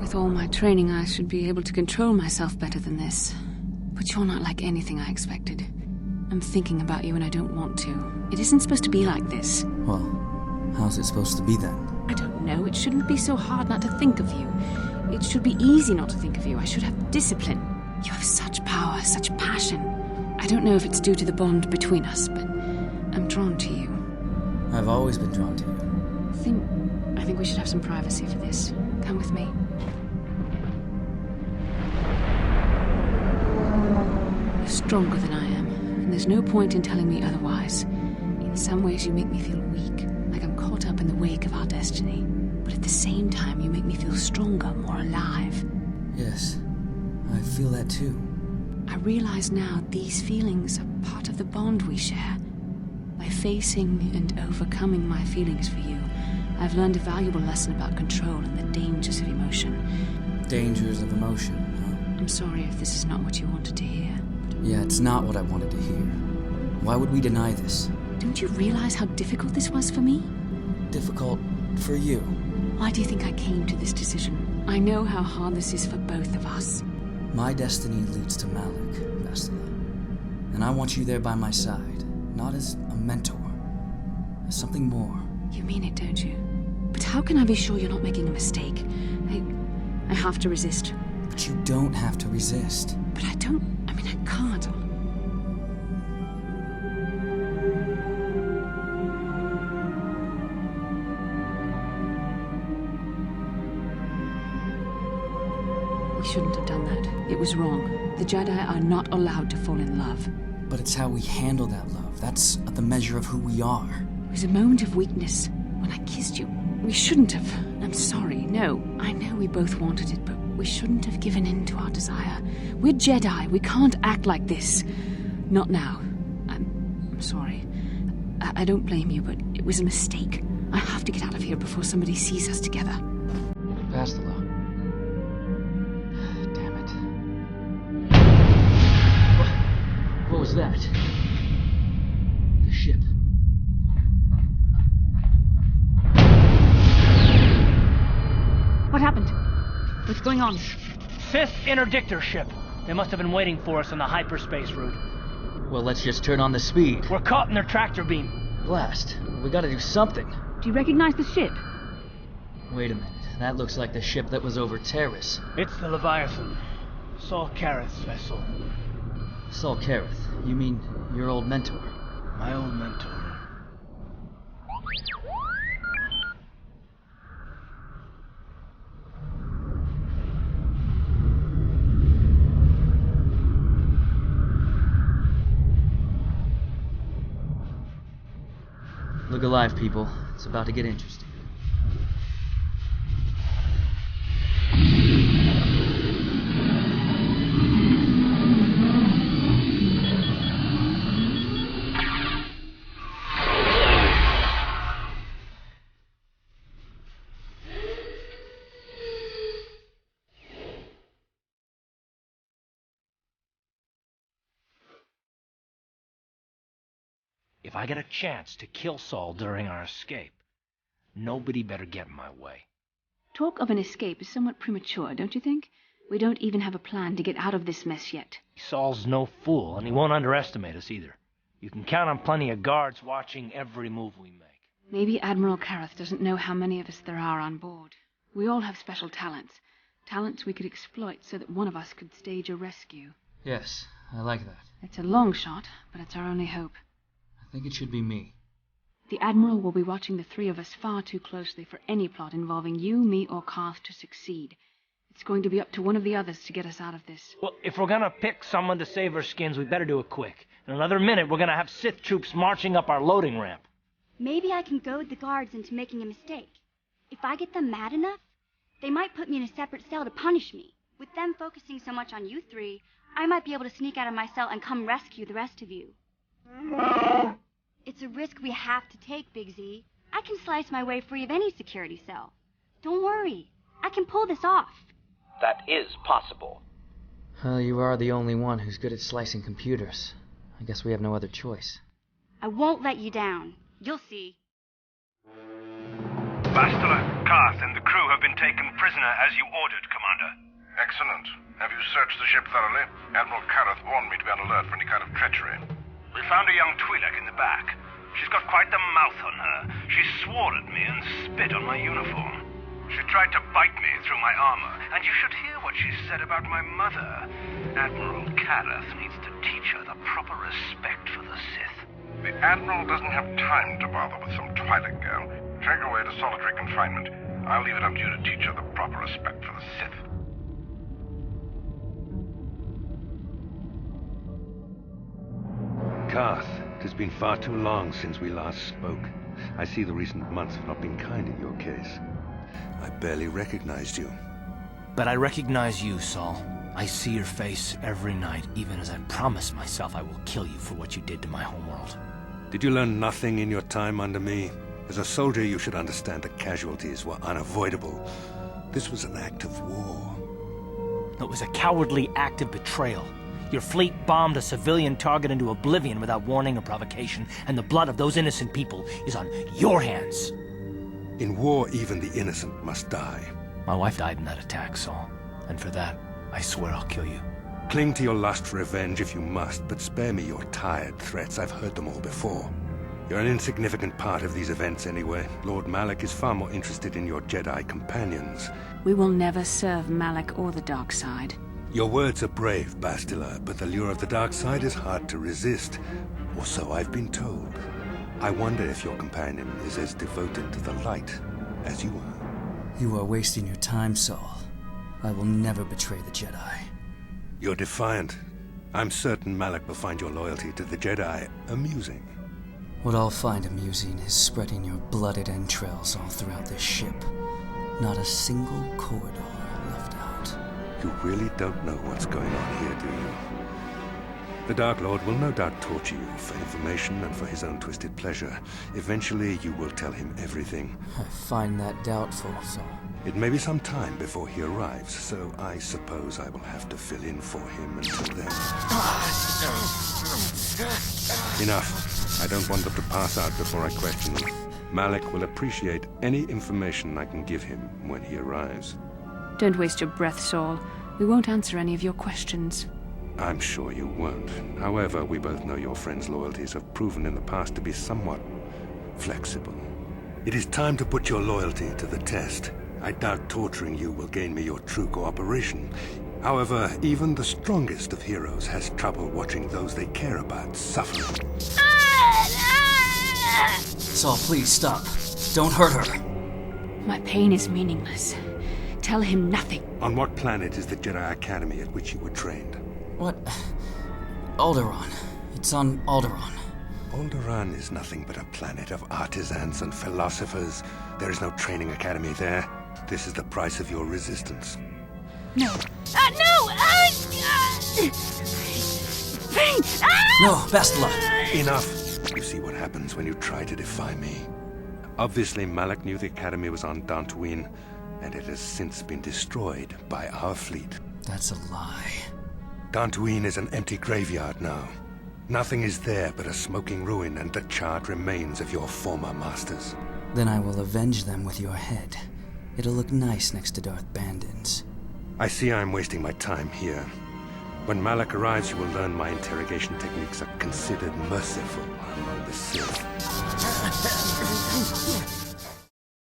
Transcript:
With all my training, I should be able to control myself better than this. But you're not like anything I expected. I'm thinking about you and I don't want to. It isn't supposed to be like this. Well, how's it supposed to be then? I don't know. It shouldn't be so hard not to think of you. It should be easy not to think of you. I should have discipline. You have such power, such passion. I don't know if it's due to the bond between us, but I'm drawn to you. I've always been drawn to you. I think we should have some privacy for this. Come with me. You're stronger than I am, and there's no point in telling me otherwise. In some ways you make me feel weak, like I'm caught up in the wake of our destiny. But at the same time you make me feel stronger, more alive. Yes, I feel that too. I realize now these feelings are part of the bond we share. By facing and overcoming my feelings for you, I've learned a valuable lesson about control and the dangers of emotion. Dangers of emotion, huh? I'm sorry if this is not what you wanted to hear. Yeah, it's not what I wanted to hear. Why would we deny this? Don't you realize how difficult this was for me? Difficult for you. Why do you think I came to this decision? I know how hard this is for both of us. My destiny leads to Malik, Vestala. And I want you there by my side, not as a mentor, as something more. You mean it, don't you? But how can I be sure you're not making a mistake? I have to resist. But you don't have to resist. But I can't. We shouldn't have done that. It was wrong. The Jedi are not allowed to fall in love. But it's how we handle that love. That's the measure of who we are. It was a moment of weakness. When I kissed you, we shouldn't have. I'm sorry. No, I know we both wanted it, but we shouldn't have given in to our desire. We're Jedi. We can't act like this. Not now. I'm sorry. I don't blame you, but it was a mistake. I have to get out of here before somebody sees us together. Vestala. Damn it. What was that? The ship. What happened? What's going on? Fifth interdictor ship. They must have been waiting for us on the hyperspace route. Well, let's just turn on the speed. We're caught in their tractor beam. Blast. We gotta do something. Do you recognize the ship? Wait a minute. That looks like the ship that was over Terrace. It's the Leviathan. Saul Kareth's vessel. Saul Kareth. You mean your old mentor? My old mentor. Look alive, people. It's about to get interesting. If I get a chance to kill Saul during our escape, nobody better get in my way. Talk of an escape is somewhat premature, don't you think? We don't even have a plan to get out of this mess yet. Saul's no fool, and he won't underestimate us either. You can count on plenty of guards watching every move we make. Maybe Admiral Kareth doesn't know how many of us there are on board. We all have special talents. Talents we could exploit so that one of us could stage a rescue. Yes, I like that. It's a long shot, but it's our only hope. I think it should be me. The Admiral will be watching the three of us far too closely for any plot involving you, me, or Karth to succeed. It's going to be up to one of the others to get us out of this. Well, if we're gonna pick someone to save our skins, we better do it quick. In another minute, we're gonna have Sith troops marching up our loading ramp. Maybe I can goad the guards into making a mistake. If I get them mad enough, they might put me in a separate cell to punish me. With them focusing so much on you three, I might be able to sneak out of my cell and come rescue the rest of you. It's a risk we have to take, Big Z. I can slice my way free of any security cell. Don't worry. I can pull this off. That is possible. Well, you are the only one who's good at slicing computers. I guess we have no other choice. I won't let you down. You'll see. Bastila, Karth, and the crew have been taken prisoner as you ordered, Commander. Excellent. Have you searched the ship thoroughly? Admiral Karth warned me to be on alert for any kind of treachery. We found a young Twi'lek in the back. She's got quite the mouth on her. She swore at me and spit on my uniform. She tried to bite me through my armor, and you should hear what she said about my mother. Admiral Karth needs to teach her the proper respect for the Sith. The Admiral doesn't have time to bother with some Twi'lek girl. Take her away to solitary confinement. I'll leave it up to you to teach her the proper respect for the Sith. Karth, it has been far too long since we last spoke. I see the recent months have not been kind in your case. I barely recognized you. But I recognize you, Saul. I see your face every night, even as I promise myself I will kill you for what you did to my homeworld. Did you learn nothing in your time under me? As a soldier, you should understand that casualties were unavoidable. This was an act of war. It was a cowardly act of betrayal. Your fleet bombed a civilian target into oblivion without warning or provocation, and the blood of those innocent people is on your hands. In war, even the innocent must die. My wife died in that attack, Saul. And for that, I swear I'll kill you. Cling to your lust for revenge if you must, but spare me your tired threats. I've heard them all before. You're an insignificant part of these events anyway. Lord Malak is far more interested in your Jedi companions. We will never serve Malak or the dark side. Your words are brave, Bastila, but the lure of the dark side is hard to resist. Or so I've been told. I wonder if your companion is as devoted to the light as you are. You are wasting your time, Saul. I will never betray the Jedi. You're defiant. I'm certain Malak will find your loyalty to the Jedi amusing. What I'll find amusing is spreading your blooded entrails all throughout this ship. Not a single corridor left out. You really don't know what's going on here, do you? The Dark Lord will no doubt torture you for information and for his own twisted pleasure. Eventually, you will tell him everything. I find that doubtful, Saul. It may be some time before he arrives, so I suppose I will have to fill in for him until then. Enough. I don't want them to pass out before I question them. Malak will appreciate any information I can give him when he arrives. Don't waste your breath, Saul. We won't answer any of your questions. I'm sure you won't. However, we both know your friend's loyalties have proven in the past to be somewhat flexible. It is time to put your loyalty to the test. I doubt torturing you will gain me your true cooperation. However, even the strongest of heroes has trouble watching those they care about suffering. Saul, please stop. Don't hurt her. My pain is meaningless. Tell him nothing. On what planet is the Jedi Academy at which you were trained? What? Alderaan. It's on Alderaan. Alderaan is nothing but a planet of artisans and philosophers. There is no training academy there. This is the price of your resistance. No. No! Pain! No, Bastila! Enough! You see what happens when you try to defy me. Obviously, Malak knew the academy was on Dantooine, and it has since been destroyed by our fleet. That's a lie. Dantooine is an empty graveyard now. Nothing is there but a smoking ruin and the charred remains of your former masters. Then I will avenge them with your head. It'll look nice next to Darth Bandon's. I see I'm wasting my time here. When Malak arrives, you will learn my interrogation techniques are considered merciful among the Sith.